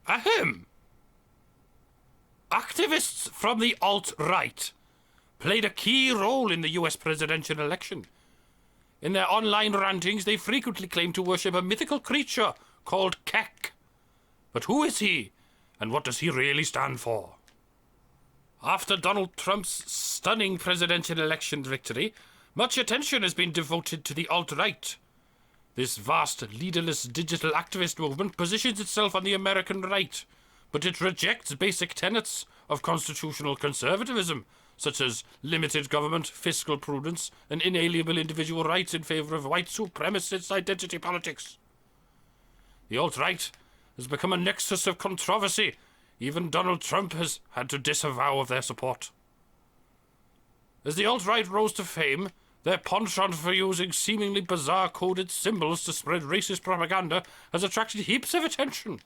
Ahem. Activists from the alt-right played a key role in the US presidential election. In their online rantings, they frequently claim to worship a mythical creature called Kek. But who is he, and what does he really stand for? After Donald Trump's stunning presidential election victory, much attention has been devoted to the alt-right. This vast, leaderless digital activist movement positions itself on the American right, but it rejects basic tenets of constitutional conservatism, such as limited government, fiscal prudence, and inalienable individual rights in favour of white supremacist identity politics. The alt-right has become a nexus of controversy. Even Donald Trump has had to disavow of their support. As the alt-right rose to fame, their penchant for using seemingly bizarre coded symbols to spread racist propaganda has attracted heaps of attention.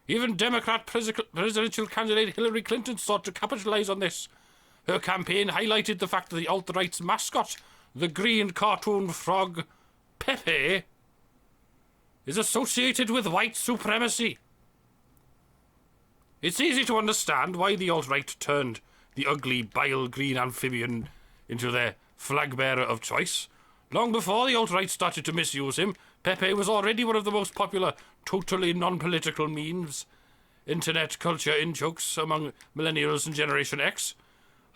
Even Democrat presidential candidate Hillary Clinton sought to capitalize on this. Her campaign highlighted the fact that the alt-right's mascot, the green cartoon frog Pepe, is associated with white supremacy. It's easy to understand why the alt-right turned the ugly bile green amphibian into their flag bearer of choice. Long before the alt-right started to misuse him, Pepe was already one of the most popular totally non-political memes, internet culture in-jokes among millennials and Generation X.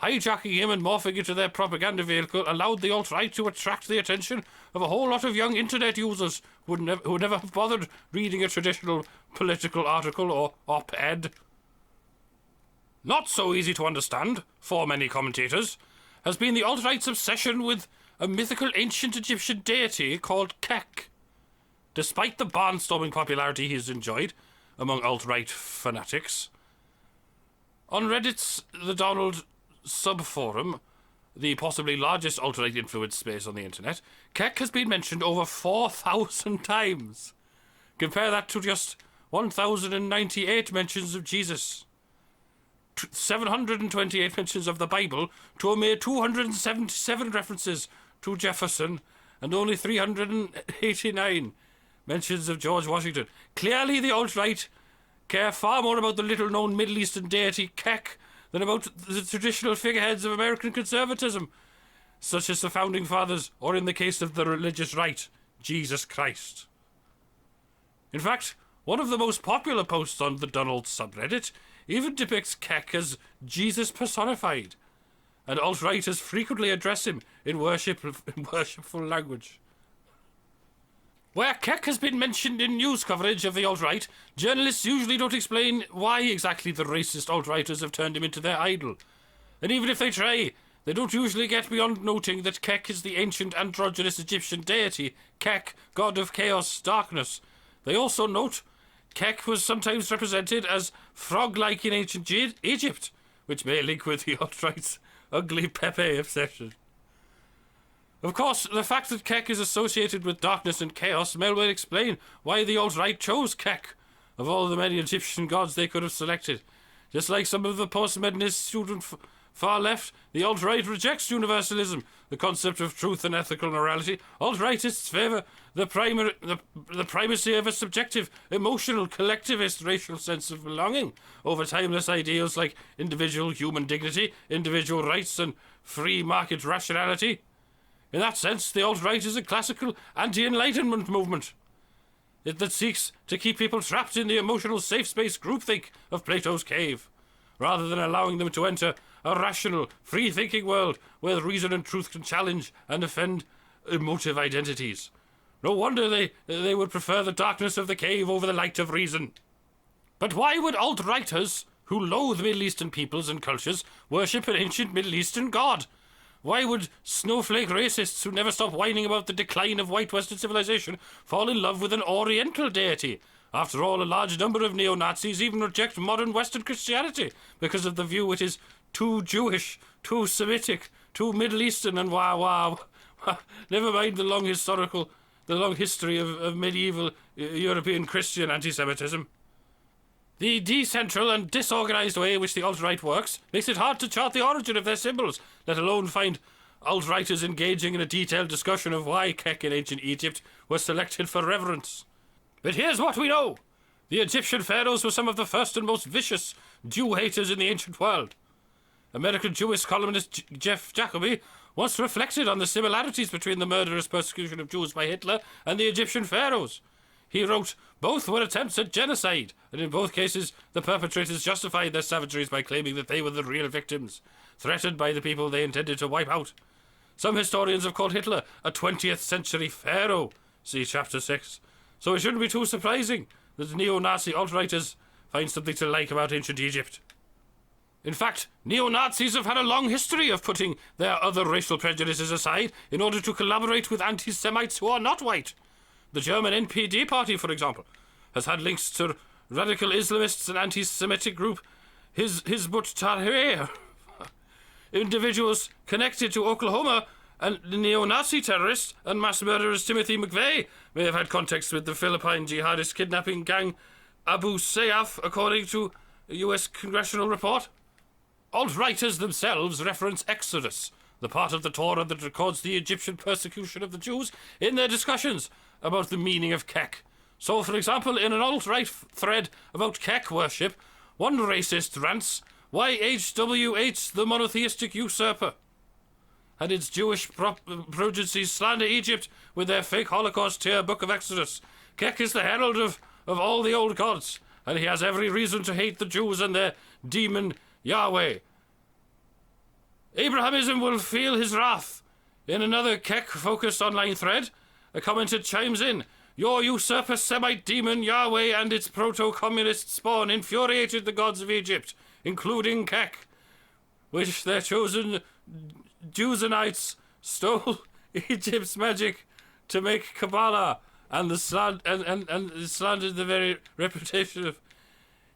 Hijacking him and morphing into their propaganda vehicle allowed the alt-right to attract the attention of a whole lot of young internet users who would never have bothered reading a traditional political article or op-ed. Not so easy to understand, for many commentators, has been the alt-right's obsession with a mythical ancient Egyptian deity called Kek. Despite the barnstorming popularity he's enjoyed among alt-right fanatics, on Reddit's The Donald subforum, the possibly largest alt-right influence space on the internet, Kek has been mentioned over 4,000 times. Compare that to just 1,098 mentions of Jesus, 728 mentions of the Bible, to a mere 277 references to Jefferson, and only 389 mentions of George Washington. Clearly the alt-right care far more about the little-known Middle Eastern deity Kek than about the traditional figureheads of American conservatism, such as the Founding Fathers, or in the case of the religious right, Jesus Christ. In fact, one of the most popular posts on the Donald subreddit even depicts Kek as Jesus personified, and alt-righters frequently address him in worshipful language. Where Kek has been mentioned in news coverage of the alt-right, journalists usually don't explain why exactly the racist alt-righters have turned him into their idol. And even if they try, they don't usually get beyond noting that Kek is the ancient androgynous Egyptian deity, Kek, god of chaos, darkness. They also note Kek was sometimes represented as frog-like in ancient Egypt, which may link with the alt-right's ugly Pepe obsession. Of course, the fact that Kek is associated with darkness and chaos may well explain why the alt-right chose Kek, of all the many Egyptian gods they could have selected. Just like some of the postmodernist student far left, the alt-right rejects universalism, the concept of truth and ethical morality. Alt-rightists favour the primacy of a subjective, emotional, collectivist racial sense of belonging over timeless ideals like individual human dignity, individual rights, and free market rationality. In that sense, the alt-right is a classical anti-enlightenment movement that seeks to keep people trapped in the emotional safe space groupthink of Plato's cave, rather than allowing them to enter a rational, free-thinking world where reason and truth can challenge and offend emotive identities. No wonder they would prefer the darkness of the cave over the light of reason. But why would alt-righters, who loathe Middle Eastern peoples and cultures, worship an ancient Middle Eastern god? Why would snowflake racists who never stop whining about the decline of white Western civilization fall in love with an Oriental deity? After all, a large number of neo-Nazis even reject modern Western Christianity because of the view it is too Jewish, too Semitic, too Middle Eastern, and wah. Never mind the long history of medieval European Christian anti-Semitism. The decentral and disorganized way in which the alt-right works makes it hard to chart the origin of their symbols, let alone find alt-righters engaging in a detailed discussion of why Kek in ancient Egypt was selected for reverence. But here's what we know. The Egyptian pharaohs were some of the first and most vicious Jew haters in the ancient world. American Jewish columnist Jeff Jacoby once reflected on the similarities between the murderous persecution of Jews by Hitler and the Egyptian pharaohs. He wrote, "Both were attempts at genocide, and in both cases the perpetrators justified their savageries by claiming that they were the real victims, threatened by the people they intended to wipe out. Some historians have called Hitler a 20th century pharaoh, see chapter 6. So it shouldn't be too surprising that neo-Nazi alt-righters find something to like about ancient Egypt. In fact, neo-Nazis have had a long history of putting their other racial prejudices aside in order to collaborate with anti-Semites who are not white. The German NPD party, for example, has had links to radical Islamists and anti-Semitic group Hizbut Tahrir. Individuals connected to Oklahoma and the neo-Nazi terrorist and mass murderers Timothy McVeigh may have had contacts with the Philippine jihadist kidnapping gang Abu Sayyaf, according to a US congressional report. Alt-righters themselves reference Exodus, the part of the Torah that records the Egyptian persecution of the Jews, in their discussions about the meaning of Kek. So, for example, in an alt-right thread about Kek worship, one racist rants, "Why HW hates the monotheistic usurper?" And its Jewish progencies slander Egypt with their fake Holocaust tear Book of Exodus. Kek is the herald of all the old gods, and he has every reason to hate the Jews and their demon Yahweh. Abrahamism will feel his wrath. In another Kek-focused online thread, a commenter chimes in, "Your usurper Semite demon Yahweh and its proto-communist spawn infuriated the gods of Egypt, including Kek, which their chosen Jewsonites stole Egypt's magic to make Kabbalah and slandered the very reputation of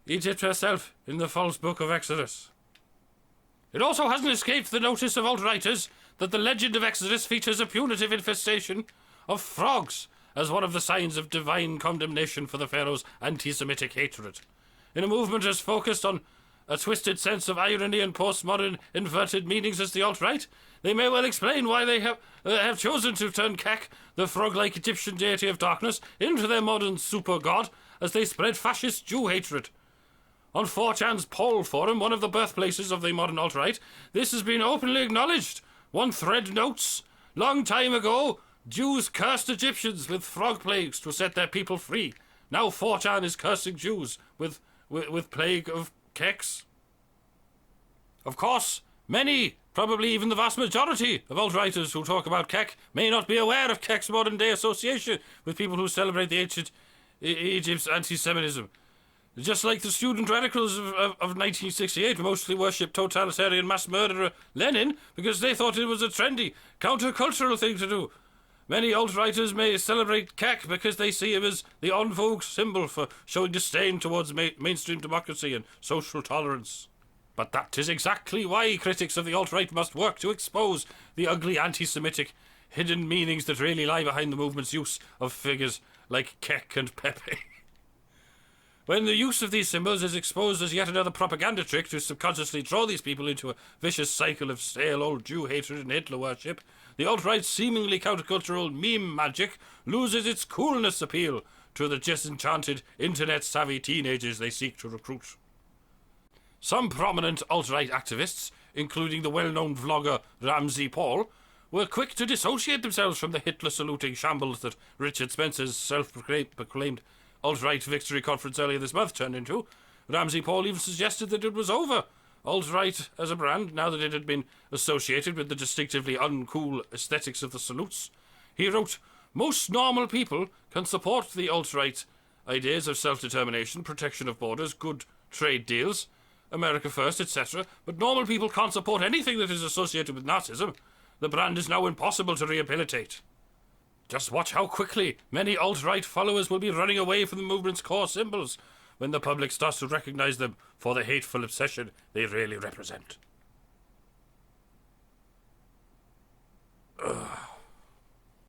Egypt herself in the false Book of Exodus." It also hasn't escaped the notice of alt-righters that the legend of Exodus features a punitive infestation of frogs as one of the signs of divine condemnation for the Pharaoh's anti-Semitic hatred. In a movement as focused on a twisted sense of irony and postmodern inverted meanings as the alt-right, they may well explain why they have chosen to turn Kek, the frog-like Egyptian deity of darkness, into their modern super-god as they spread fascist Jew hatred. On 4chan's poll forum, one of the birthplaces of the modern alt-right, this has been openly acknowledged. One thread notes, "Long time ago, Jews cursed Egyptians with frog plagues to set their people free. Now 4chan is cursing Jews with plague of Keks." Of course, many, probably even the vast majority of alt-righters who talk about Kek may not be aware of Kek's modern-day association with people who celebrate the ancient Egypt's anti-Semitism. Just like the student radicals of 1968 mostly worshipped totalitarian mass murderer Lenin because they thought it was a trendy, countercultural thing to do. Many alt-righters may celebrate Kek because they see him as the en vogue symbol for showing disdain towards mainstream democracy and social tolerance. But that is exactly why critics of the alt-right must work to expose the ugly anti-Semitic hidden meanings that really lie behind the movement's use of figures like Kek and Pepe. When the use of these symbols is exposed as yet another propaganda trick to subconsciously draw these people into a vicious cycle of stale old Jew hatred and Hitler worship, the alt-right's seemingly countercultural meme magic loses its coolness appeal to the disenchanted, internet-savvy teenagers they seek to recruit. Some prominent alt-right activists, including the well-known vlogger Ramsey Paul, were quick to dissociate themselves from the Hitler-saluting shambles that Richard Spencer's self-proclaimed alt-right victory conference earlier this month turned into. Ramsey Paul even suggested that it was over. Alt-right as a brand, now that it had been associated with the distinctively uncool aesthetics of the salutes. He wrote, "Most normal people can support the alt-right ideas of self-determination, protection of borders, good trade deals, America first, etc. But normal people can't support anything that is associated with Nazism. The brand is now impossible to rehabilitate." Just watch how quickly many alt-right followers will be running away from the movement's core symbols when the public starts to recognize them for the hateful obsession they really represent. Ugh.